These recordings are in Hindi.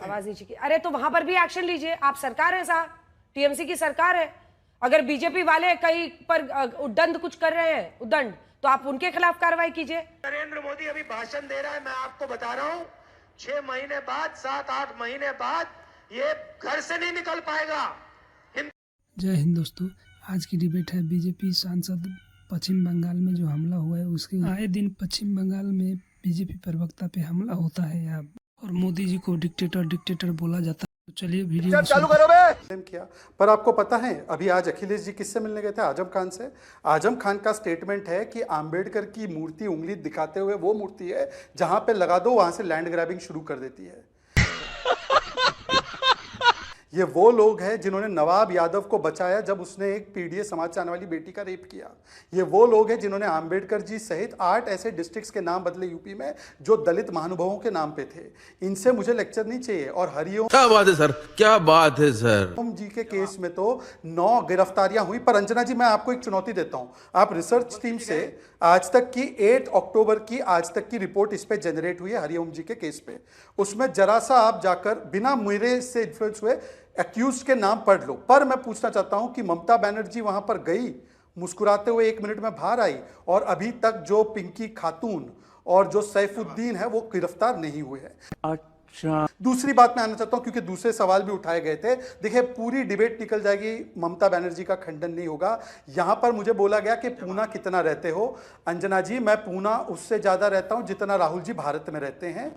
आवाज नीचे की। अरे तो वहां पर भी एक्शन लीजिए, आप सरकार है साहब, टीएमसी की सरकार है। अगर बीजेपी वाले कहीं पर उद्दंड कुछ कर रहे हैं, उद्दंड, तो आप उनके खिलाफ कार्रवाई कीजिए। नरेंद्र मोदी अभी भाषण दे रहा है, मैं आपको बता रहा हूँ 6 महीने बाद, 7-8 महीने बाद ये घर से नहीं निकल पाएगा। जय हिंद दोस्तों, आज की डिबेट है बीजेपी सांसद पश्चिम बंगाल में जो हमला हुआ है उसके। आए दिन पश्चिम बंगाल में बीजेपी प्रवक्ता पे हमला होता है या और मोदी जी को डिक्टेटर बोला जाता है। तो चलिए वीडियो चालू करो बे। किया, पर आपको पता है अभी आज अखिलेश जी किससे मिलने गए थे? आजम खान से। आजम खान का स्टेटमेंट है कि आंबेडकर की मूर्ति उंगली दिखाते हुए वो मूर्ति है जहां पे लगा दो वहां से लैंड ग्रैबिंग शुरू कर देती है। ये वो लोग हैं जिन्होंने नवाब यादव को बचाया जब उसने एक पीडीए समाज से आने वाली बेटी का रेप किया। ये वो लोग हैं जिन्होंने आंबेडकर जी सहित 8 ऐसे डिस्ट्रिक्ट्स के नाम बदले यूपी में जो दलित महानुभावों के नाम पे थे। इनसे मुझे लेक्चर नहीं चाहिए। और हरिओम, क्या बात है सर, क्या बात है सर। ओम जी के केस में तो 9 गिरफ्तारियां हुई। पर अंजना जी, मैं आपको एक चुनौती देता हूं, आप रिसर्च टीम से आज तक की 8 अक्टूबर की आज तक की रिपोर्ट इस पे जनरेट हुई है हरिओम जी के केस पे, उसमें जरा सा आप जाकर बिना मेरे से इन्फ्लुएंस हुए एक्यूज के नाम पढ़ लो। पर मैं पूछना चाहता हूं कि ममता बनर्जी वहां पर गई, मुस्कुराते हुए 1 मिनट में बाहर आई, और अभी तक जो पिंकी खातून और जो सैफुद्दीन है वो गिरफ्तार नहीं हुए हैं। अच्छा, दूसरी बात मैं आना चाहता हूं क्योंकि दूसरे सवाल भी उठाए गए थे। देखिए, पूरी डिबेट निकल जाएगी, ममता बनर्जी का खंडन नहीं होगा। यहां पर मुझे बोला गया कि पूना कितना रहते हो? अंजना जी, मैं पूना उससे ज्यादा रहता हूं जितना राहुल जी भारत में रहते हैं,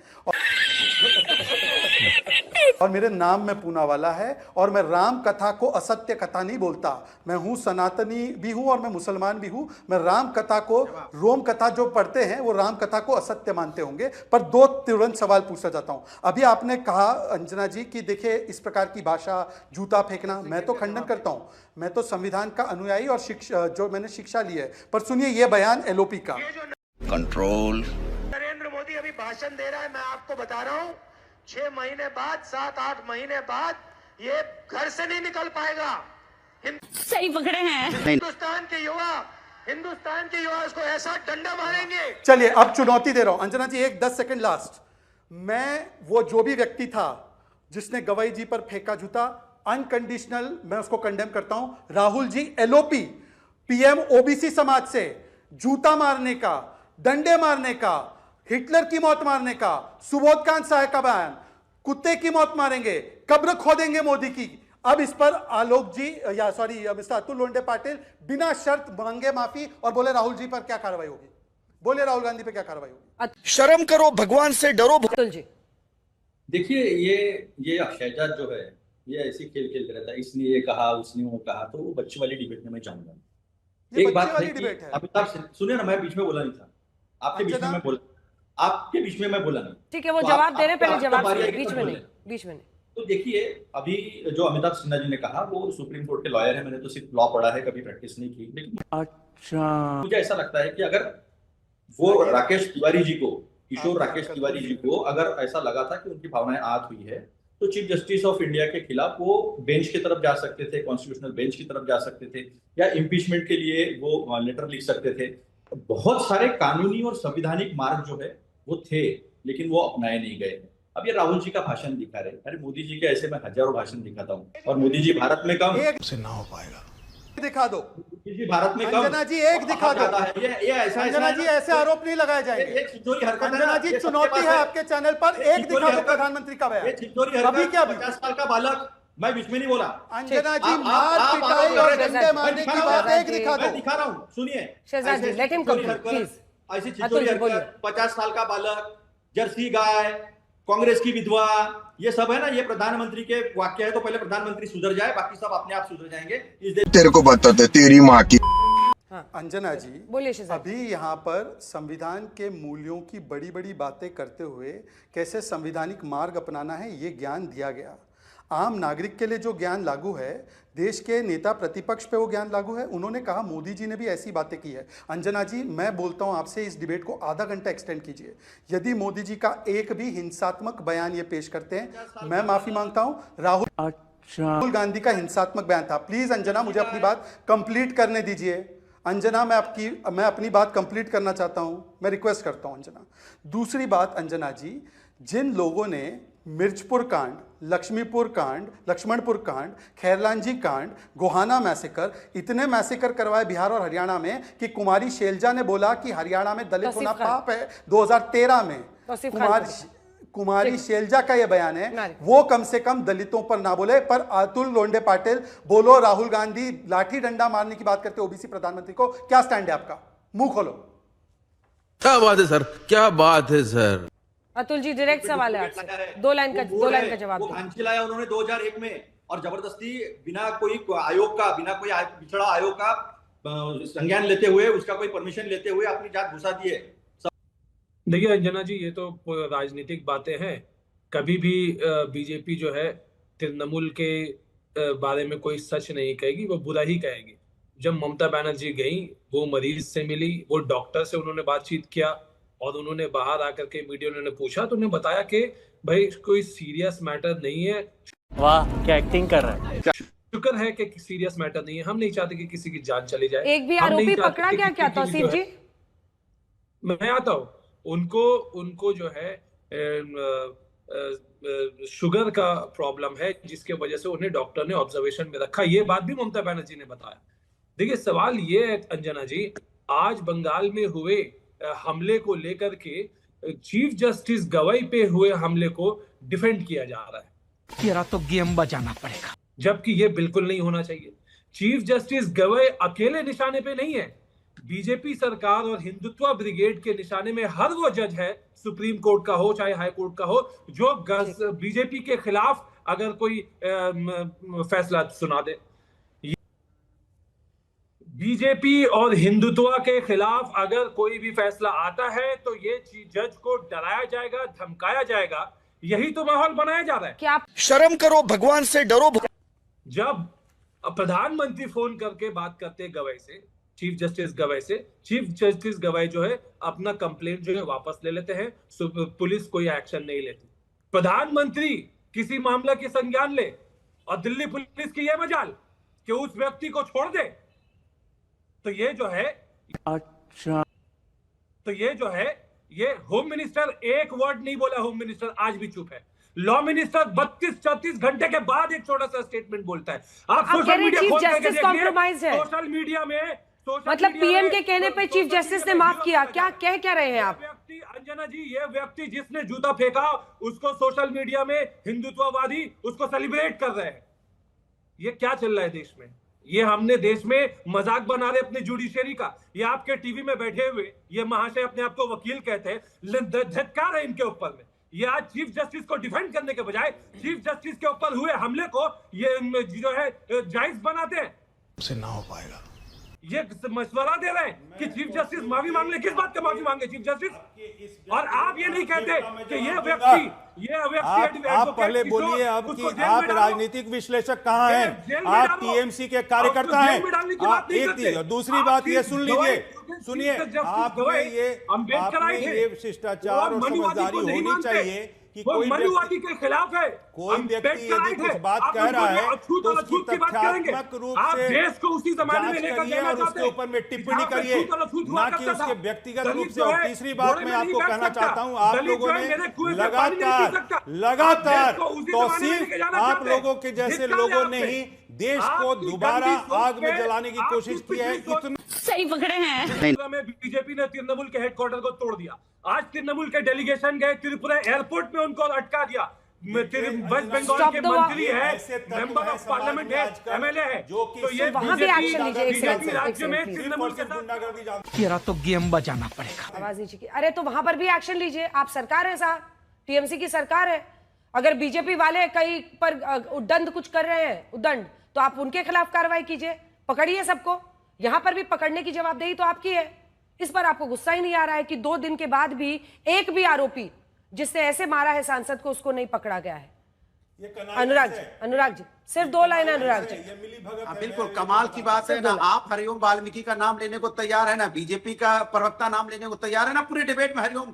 और मेरे नाम में पूना वाला है। और मैं राम कथा को असत्य कथा नहीं बोलता। मैं हूं सनातनी भी हूं और मैं मुसलमान भी हूं। मैं राम कथा को, रोम कथा जो पढ़ते हैं वो राम कथा को असत्य मानते होंगे। पर 2 तुरंत सवाल पूछना चाहता हूं। अभी आपने कहा अंजना जी कि देखिए इस प्रकार की भाषा, जूता फेंकना, मैं तो खंडन करता हूं। मैं तो संविधान का अनुयायी और शिक्षा, जो मैंने शिक्षा ली है। पर सुनिए ये बयान एलओपी का। कंट्रोल। नरेंद्र मोदी अभी भाषण दे रहा है, मैं आपको बता रहा हूँ 6 महीने बाद, 7-8 महीने बाद ये घर से नहीं निकल पाएगा। सही पकड़े हैं। हिंदुस्तान के युवा उसको ऐसा डंडा मारेंगे। चलिए अब चुनौती दे रहा हूं अंजना जी, एक 10 सेकंड लास्ट। मैं वो जो भी व्यक्ति था जिसने गवाई जी पर फेंका जूता, अनकंडीशनल मैं उसको कंडेम करता हूं। Rahul ji LOP, PM OBC समाज से जूता मारने का, डंडे मारने का, हिटलर की मौत मारने का, सुबोधकांत साय का बयान, कुत्ते की मौत मारेंगे, कब्र खोदेंगे मोदी की। अब इस पर आलोक जी या सॉरी मिस्टर अतुल लोंडे पाटिल बिना शर्त मांगे माफी और बोले राहुल जी पर क्या कार्रवाई होगी? बोले राहुल गांधी पे क्या कार्रवाई होगी? शर्म करो, भगवान से डरो। अतुल जी देखिए, ये अक्षयजात जो है ये ऐसे खेल खेलते रहता है, इसने ये कहा उसने वो कहा, तो वो बच्चे वाली डिबेट में मैं जाऊंगा। एक बात है कि अमिताभ, सुनिए ना, मैं बीच में बोला नहीं था, आपके बीच में मैं बोला, आपके बीच में मैं बोला नहीं। ठीक है, वो तो जवाब दे रहे, पहले जवाब बीच में नहीं, बीच में नहीं। तो देखिए, अभी जो अमिताभ सिन्हा जी ने कहा वो सुप्रीम कोर्ट के लॉयर है, मैंने तो सिर्फ लॉ पढ़ा है, कभी प्रैक्टिस नहीं की। लेकिन अच्छा, मुझे ऐसा लगता है कि अगर वो राकेश तिवारी जी को, किशोर राकेश तिवारी जी को अगर ऐसा लगा था कि उनकी भावनाएं आहत हुई है, तो चीफ जस्टिस ऑफ इंडिया के खिलाफ वो बेंच की तरफ जा सकते थे, कॉन्स्टिट्यूशनल बेंच की तरफ जा सकते थे, या इम्पीचमेंट के लिए वो लेटर लिख सकते थे। बहुत सारे कानूनी और संवैधानिक मार्ग जो है वो थे, लेकिन वो अपनाए नहीं गए। अब ये राहुल जी का भाषण दिखा रहे, अरे मोदी जी के ऐसे मैं हजारों भाषण दिखाता हूँ, और मोदी जी भारत में कम से ना हो पाएगा। दिखा दो मोदी जी भारत में कम। अंजना जी एक दिखा दो। ये ऐसा, अंजना जी ऐसे आरोप नहीं लगाए जाएंगे। अंजना जी चुनौती है आपके चैनल पर, एक दिखा दो प्रधानमंत्री का बयान। अभी क्या 50 साल का बालक, मैं बीच में नहीं बोला। अंजना जी मार पिटाई और डंडे मारने की बात एक दिखा दो। मैं दिखा रहा हूँ, सुनिए। शहजाद जी, लेट हिम कंप्लीट प्लीज। ऐसी छिछोरी हरकत, 50 साल का बालक, जर्सी गाय, कांग्रेस की विधवा, ये सब है ना, ये प्रधानमंत्री के वाक्य है। तो पहले प्रधानमंत्री सुधर जाए, बाकी सब अपने आप सुधर जाएंगे। तेरे को बताते तेरी माँ की। अंजना जी बोलिए। अभी यहाँ पर संविधान के मूल्यों की बड़ी बड़ी बातें करते हुए कैसे संवैधानिक मार्ग अपनाना है ये ज्ञान दिया गया। आम नागरिक के लिए जो ज्ञान लागू है, देश के नेता प्रतिपक्ष पे वो ज्ञान लागू है। उन्होंने कहा मोदी जी ने भी ऐसी बातें की है। अंजना जी, मैं बोलता हूं आपसे, इस डिबेट को आधा घंटा एक्सटेंड कीजिए। यदि मोदी जी का एक भी हिंसात्मक बयान ये पेश करते हैं, मैं माफी मांगता हूं। राहुल गांधी का हिंसात्मक बयान था। प्लीज अंजना, मुझे अपनी बात कंप्लीट करने दीजिए। अंजना, मैं अपनी बात कंप्लीट करना चाहता हूं, मैं रिक्वेस्ट करता हूं अंजना। दूसरी बात अंजना जी, जिन लोगों ने मिर्चपुर कांड, लक्ष्मीपुर कांड, लक्ष्मणपुर कांड, खैरलांजी कांड, गोहाना मैसेकर, इतने मैसेकर करवाए बिहार और हरियाणा में कि कुमारी शैलजा ने बोला कि हरियाणा में दलित होना पाप है 2013 में। कुमारी शैलजा का यह बयान है, वो कम से कम दलितों पर ना बोले, पर अतुल लोंडे पाटिल बोलो राहुल गांधी लाठी डंडा मारने की बात करते ओबीसी प्रधानमंत्री को, क्या स्टैंड है आपका? मुंह खोलो। क्या बात है सर, क्या बात है सर। अतुल जी डायरेक्ट सवाल है आपसे, दो लाइन का जवाब वो दो। खांची लाया उन्होंने 2001 में, और जबरदस्ती बिना कोई आयोग का, बिना कोई पिछड़ा आयोग का संज्ञान लेते हुए, उसका कोई परमिशन लेते हुए अपनी जात घुसा दिए। देखिए अंजना जी, ये तो राजनीतिक बातें हैं। कभी भी बीजेपी जो है तृणमूल के बारे में कोई सच नहीं कहेगी, वो बुरा ही कहेगी। जब ममता बनर्जी गई, वो मरीज से मिली, वो डॉक्टर से उन्होंने बातचीत किया, और उन्होंने बाहर आकर के मीडिया ने पूछा तो उन्होंने बताया कि भाई कोई सीरियस मैटर नहीं है। वाह, क्या एक्टिंग कर रहा है। शुक्र है कि सीरियस मैटर नहीं है। हम नहीं चाहते कि किसी की जान चली जाए। एक भी आरोपी पकड़ा गया क्या तौसीफ जी? मैं आता हूँ, उनको जो है शुगर का प्रॉब्लम है, जिसके वजह से उन्हें डॉक्टर ने ऑब्जर्वेशन में रखा। ये बात भी ममता बनर्जी ने बताया। देखिए सवाल ये है अंजना जी, आज बंगाल में हुए हमले को लेकर के चीफ जस्टिस गवाई पे हुए हमले को डिफेंड किया जा रहा है। तेरा तो गेम बजाना पड़ेगा, जबकि ये बिल्कुल नहीं होना चाहिए। चीफ जस्टिस गवाई अकेले निशाने पे नहीं है, बीजेपी सरकार और हिंदुत्व ब्रिगेड के निशाने में हर वो जज है, सुप्रीम कोर्ट का हो चाहे हाई कोर्ट का हो, जो बीजेपी के खिलाफ अगर कोई फैसला सुना दे। बीजेपी और हिंदुत्व के खिलाफ अगर कोई भी फैसला आता है तो ये जज को डराया जाएगा, धमकाया जाएगा। यही तो माहौल बनाया जा रहा है। क्या शर्म करो, भगवान से डरो। जब प्रधानमंत्री फोन करके बात करते गवाई से, चीफ जस्टिस गवाई से, चीफ जस्टिस गवाई जो है अपना कंप्लेंट जो है वापस ले लेते हैं, पुलिस कोई एक्शन नहीं लेती। प्रधानमंत्री किसी मामला की संज्ञान ले और दिल्ली पुलिस की यह मजाल कि उस व्यक्ति को छोड़ दे, तो ये जो है, अच्छा, तो ये जो है, ये होम मिनिस्टर एक वर्ड नहीं बोला, होम मिनिस्टर आज भी चुप है। लॉ मिनिस्टर 32-34 घंटे के बाद एक छोटा सा स्टेटमेंट बोलता है। आप सोशल मीडिया चीफ खोल करके जस्टिस देखिए, कॉम्प्रोमाइज है। सोशल मीडिया में मतलब पीएम के कहने पे चीफ जस्टिस ने माफ किया, क्या कह क्या रहे हैं आप? व्यक्ति अंजना जी, ये व्यक्ति जिसने जूता फेंका, उसको सोशल मीडिया में हिंदुत्ववादी उसको सेलिब्रेट कर रहे हैं। ये क्या चल रहा है देश में? ये हमने देश में मजाक बना रहे अपनी जुडिशरी का। ये आपके टीवी में बैठे हुए ये महाशय अपने आप को वकील कहते हैं, धिक्कार है इनके ऊपर में। ये आज चीफ जस्टिस को डिफेंड करने के बजाय चीफ जस्टिस के ऊपर हुए हमले को ये जो है जायज बनाते हैं। से ना हो पाएगा। ये मशवरा दे रहे हैं कि चीफ जस्टिस माफी मांग ले। किस बात का माफी मांगे चीफ जस्टिस? और आप ये नहीं कहते कि ये व्यक्ति आप पहले बोलिए अब कि आप राजनीतिक विश्लेषक कहाँ हैं? आप टीएमसी के कार्यकर्ता हैं। एक चीज, दूसरी बात ये सुन लीजिए, सुनिए, आपने ये शिष्टाचार और समझदारी होनी चाहिए कि कोई मनुवादी के खिलाफ है, कोई व्यक्ति यदि कुछ बात कह रहा है तो उसकी तथ्यात्मक रूप से देश को उसी जमाने में लेकर करिए और उसके ऊपर में टिप्पणी करिए, ना कि उसके व्यक्तिगत रूप से। और तीसरी बात मैं आपको कहना चाहता हूं, आप लोगों ने लगातार तौसीफ, आप लोगों के जैसे लोगों ने ही देश को दोबारा आग में जलाने की कोशिश की है। इतना सही पकड़े हैं। बीजेपी ने तृणमूल के हेडक्वार्टर को तोड़ दिया। आज तृणमूल के डेलीगेशन गए त्रिपुरा एयरपोर्ट में, उनको अटका दिया। वेस्ट बंगाल के मंत्री है, मेंबर ऑफ पार्लियामेंट है, एमएलए है, तो ये वहां भी एक्शन लीजिए। बीजेपी राज्य में तृणमूल के साथ तेरा तो गेम बजाना पड़ेगा। आवाज नीचे की। अरे तो वहां पर भी एक्शन लीजिए, आप सरकार है साहब, टीएमसी की सरकार है। अगर बीजेपी वाले कहीं पर उद्दंड कुछ कर रहे हैं, उद्दंड, तो आप उनके खिलाफ कार्रवाई कीजिए, पकड़िए सबको। यहां पर भी पकड़ने की जवाबदेही तो आपकी है। इस पर आपको गुस्सा ही नहीं आ रहा है कि 2 दिन के बाद भी एक भी आरोपी जिसने ऐसे मारा है सांसद को, उसको नहीं पकड़ा गया है। अनुराग जी सिर्फ 2 लाइन। अनुराग जी बिल्कुल कमाल की बात है ना, आप हरिओम वाल्मीकि का नाम लेने को तैयार है ना, बीजेपी का प्रवक्ता नाम लेने को तैयार है ना, पूरे डिबेट में हरिओम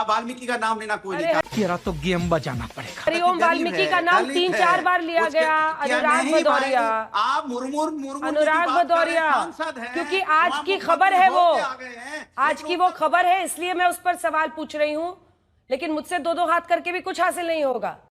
वाल्मीकि का नाम लेना कोई नहीं। तेरा तो गेम बजाना पड़ेगा। हरिओम वाल्मीकि का नाम 3-4 बार लिया गया। अनुराग भदौरिया, आप मुर्मू अनुराग भदौरिया, क्योंकि आज की खबर है वो, आज की वो खबर है, इसलिए मैं उस पर सवाल पूछ रही हूँ। लेकिन मुझसे 2-2 हाथ करके भी कुछ हासिल नहीं होगा।